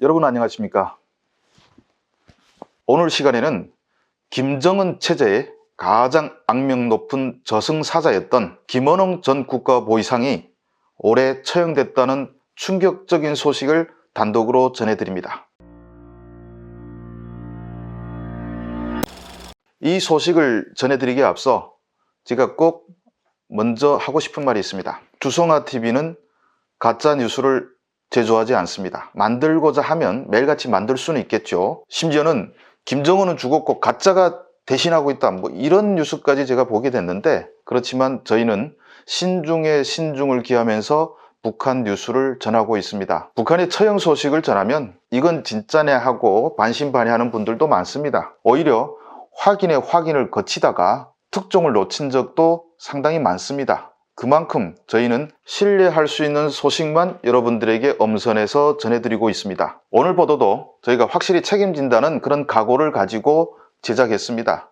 여러분 안녕하십니까? 오늘 시간에는 김정은 체제의 가장 악명 높은 저승사자였던 김원홍 전 국가보위상이 올해 처형됐다는 충격적인 소식을 단독으로 전해드립니다. 이 소식을 전해드리기에 앞서 제가 꼭 먼저 하고 싶은 말이 있습니다. 주성아TV는 가짜뉴스를 제조하지 않습니다. 만들고자 하면 매일같이 만들 수는 있겠죠. 심지어는 김정은은 죽었고 가짜가 대신하고 있다, 이런 뉴스까지 제가 보게 됐는데, 그렇지만 저희는 신중에 신중을 기하면서 북한 뉴스를 전하고 있습니다. 북한의 처형 소식을 전하면 이건 진짜네 하고 반신반의하는 분들도 많습니다. 오히려 확인에 확인을 거치다가 특종을 놓친 적도 상당히 많습니다. 그만큼 저희는 신뢰할 수 있는 소식만 여러분들에게 엄선해서 전해드리고 있습니다. 오늘 보도도 저희가 확실히 책임진다는 그런 각오를 가지고 제작했습니다.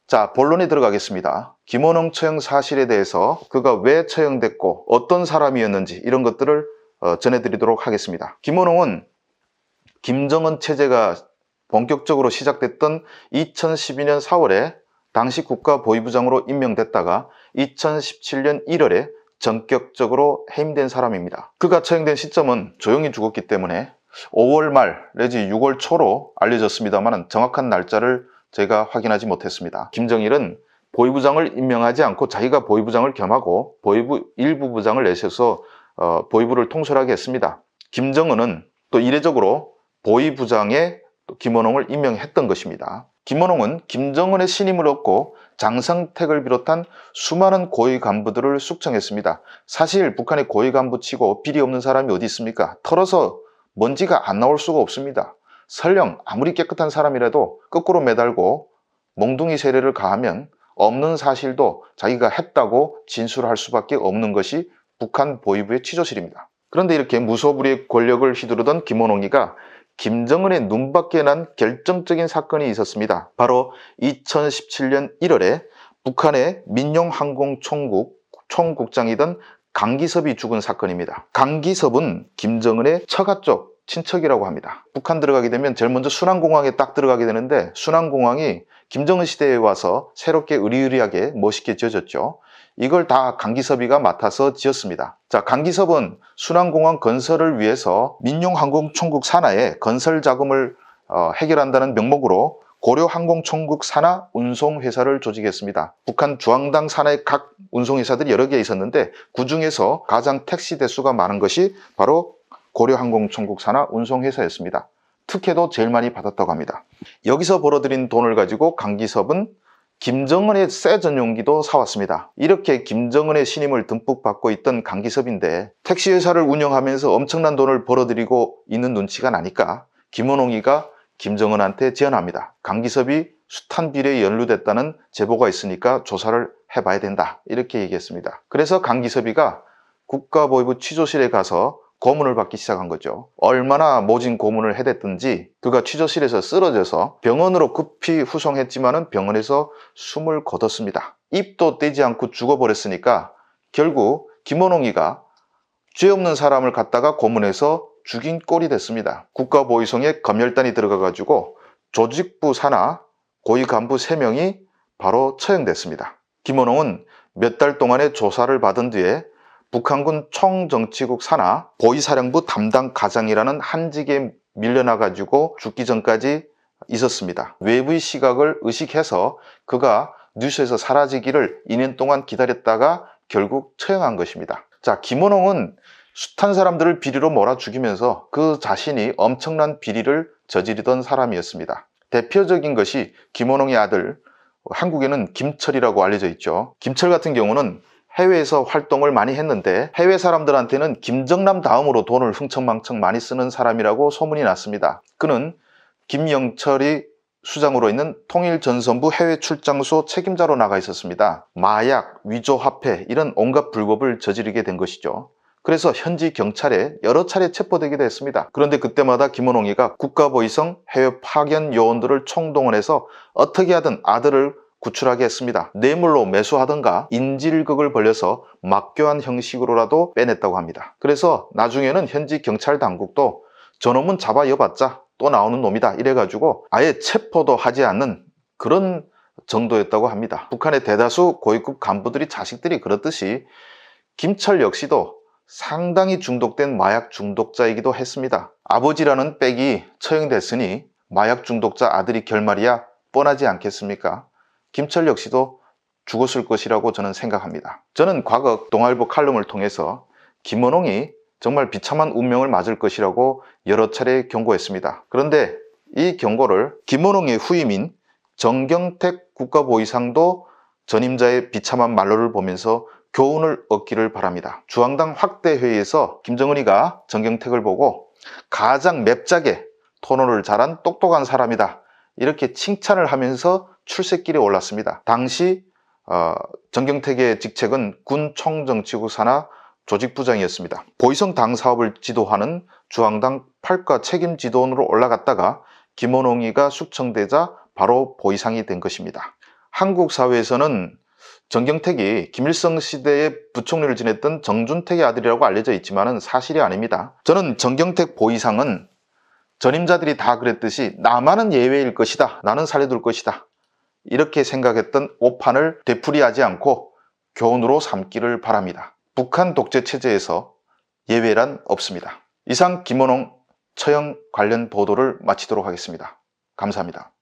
자, 본론에 들어가겠습니다. 김원홍 처형 사실에 대해서 그가 왜 처형됐고 어떤 사람이었는지 이런 것들을 전해드리도록 하겠습니다. 김원홍은 김정은 체제가 본격적으로 시작됐던 2012년 4월에 당시 국가보위부장으로 임명됐다가 2017년 1월에 전격적으로 해임된 사람입니다. 그가 처형된 시점은 조용히 죽었기 때문에 5월 말 내지 6월 초로 알려졌습니다만 정확한 날짜를 제가 확인하지 못했습니다. 김정일은 보위부장을 임명하지 않고 자기가 보위부장을 겸하고 보위부 일부 부장을 내셔서 보위부를 통솔하게 했습니다. 김정은은 또 이례적으로 보위부장에 김원홍을 임명했던 것입니다. 김원홍은 김정은의 신임을 얻고 장성택을 비롯한 수많은 고위 간부들을 숙청했습니다. 사실 북한의 고위 간부치고 비리 없는 사람이 어디 있습니까? 털어서 먼지가 안 나올 수가 없습니다. 설령 아무리 깨끗한 사람이라도 거꾸로 매달고 몽둥이 세례를 가하면 없는 사실도 자기가 했다고 진술할 수밖에 없는 것이 북한 보위부의 취조실입니다. 그런데 이렇게 무소불위의 권력을 휘두르던 김원홍이가 김정은의 눈밖에 난 결정적인 사건이 있었습니다. 바로 2017년 1월에 북한의 민용항공총국 총국장이던 강기섭이 죽은 사건입니다. 강기섭은 김정은의 처가 쪽 친척이라고 합니다. 북한 들어가게 되면 제일 먼저 순안공항에 딱 들어가게 되는데, 순안공항이 김정은 시대에 와서 새롭게 으리으리하게 멋있게 지어졌죠. 이걸 다 강기섭이가 맡아서 지었습니다. 자, 강기섭은 순안공항 건설을 위해서 민용항공총국 산하에 건설 자금을 해결한다는 명목으로 고려항공총국 산하 운송회사를 조직했습니다. 북한 주황당 산하의 각 운송회사들이 여러 개 있었는데 그 중에서 가장 택시 대수가 많은 것이 바로 고려항공총국 산하 운송회사였습니다. 특혜도 제일 많이 받았다고 합니다. 여기서 벌어들인 돈을 가지고 강기섭은 김정은의 새 전용기도 사왔습니다. 이렇게 김정은의 신임을 듬뿍 받고 있던 강기섭인데 택시회사를 운영하면서 엄청난 돈을 벌어들이고 있는 눈치가 나니까 김원홍이가 김정은한테 제안합니다. 강기섭이 숱한 비리에 연루됐다는 제보가 있으니까 조사를 해봐야 된다, 이렇게 얘기했습니다. 그래서 강기섭이가 국가보위부 취조실에 가서 고문을 받기 시작한 거죠. 얼마나 모진 고문을 해댔든지 그가 취조실에서 쓰러져서 병원으로 급히 후송했지만은 병원에서 숨을 거뒀습니다. 입도 떼지 않고 죽어버렸으니까 결국 김원홍이가 죄 없는 사람을 갖다가 고문해서 죽인 꼴이 됐습니다. 국가보위성에 검열단이 들어가가지고 조직부 산하 고위 간부 3명이 바로 처형됐습니다. 김원홍은 몇 달 동안의 조사를 받은 뒤에 북한군 총정치국 산하 보위사령부 담당 가장이라는 한직에 밀려나가지고 죽기 전까지 있었습니다. 외부의 시각을 의식해서 그가 뉴스에서 사라지기를 2년 동안 기다렸다가 결국 처형한 것입니다. 자, 김원홍은 숱한 사람들을 비리로 몰아 죽이면서 그 자신이 엄청난 비리를 저지르던 사람이었습니다. 대표적인 것이 김원홍의 아들, 한국에는 김철이라고 알려져 있죠. 김철 같은 경우는 해외에서 활동을 많이 했는데 해외 사람들한테는 김정남 다음으로 돈을 흥청망청 많이 쓰는 사람이라고 소문이 났습니다. 그는 김영철이 수장으로 있는 통일전선부 해외 출장소 책임자로 나가 있었습니다. 마약, 위조화폐 이런 온갖 불법을 저지르게 된 것이죠. 그래서 현지 경찰에 여러 차례 체포되기도 했습니다. 그런데 그때마다 김원홍이가 국가보위성 해외 파견 요원들을 총동원해서 어떻게 하든 아들을 구출하게 했습니다. 뇌물로 매수하던가 인질극을 벌려서 막교환 형식으로라도 빼냈다고 합니다. 그래서 나중에는 현지 경찰 당국도 저놈은 잡아여봤자 또 나오는 놈이다 이래가지고 아예 체포도 하지 않는 그런 정도였다고 합니다. 북한의 대다수 고위급 간부들이 자식들이 그렇듯이 김철 역시도 상당히 중독된 마약 중독자이기도 했습니다. 아버지라는 빽이 처형됐으니 마약 중독자 아들이 결말이야 뻔하지 않겠습니까? 김철 역시도 죽었을 것이라고 저는 생각합니다. 저는 과거 동아일보 칼럼을 통해서 김원홍이 정말 비참한 운명을 맞을 것이라고 여러 차례 경고했습니다. 그런데 이 경고를 김원홍의 후임인 정경택 국가보위상도 전임자의 비참한 말로를 보면서 교훈을 얻기를 바랍니다. 주황당 확대회의에서 김정은이가 정경택을 보고 가장 맵작에 토론을 잘한 똑똑한 사람이다 이렇게 칭찬을 하면서 출세길에 올랐습니다. 당시 정경택의 직책은 군 총정치국 산하 조직부장이었습니다. 보위성 당 사업을 지도하는 주황당 8과 책임지도원으로 올라갔다가 김원홍이가 숙청되자 바로 보위상이 된 것입니다. 한국 사회에서는 정경택이 김일성 시대에 부총리를 지냈던 정준택의 아들이라고 알려져 있지만 사실이 아닙니다. 저는 정경택 보위상은 전임자들이 다 그랬듯이 나만은 예외일 것이다, 나는 살려둘 것이다 이렇게 생각했던 오판을 되풀이하지 않고 교훈으로 삼기를 바랍니다. 북한 독재 체제에서 예외란 없습니다. 이상 김원홍 처형 관련 보도를 마치도록 하겠습니다. 감사합니다.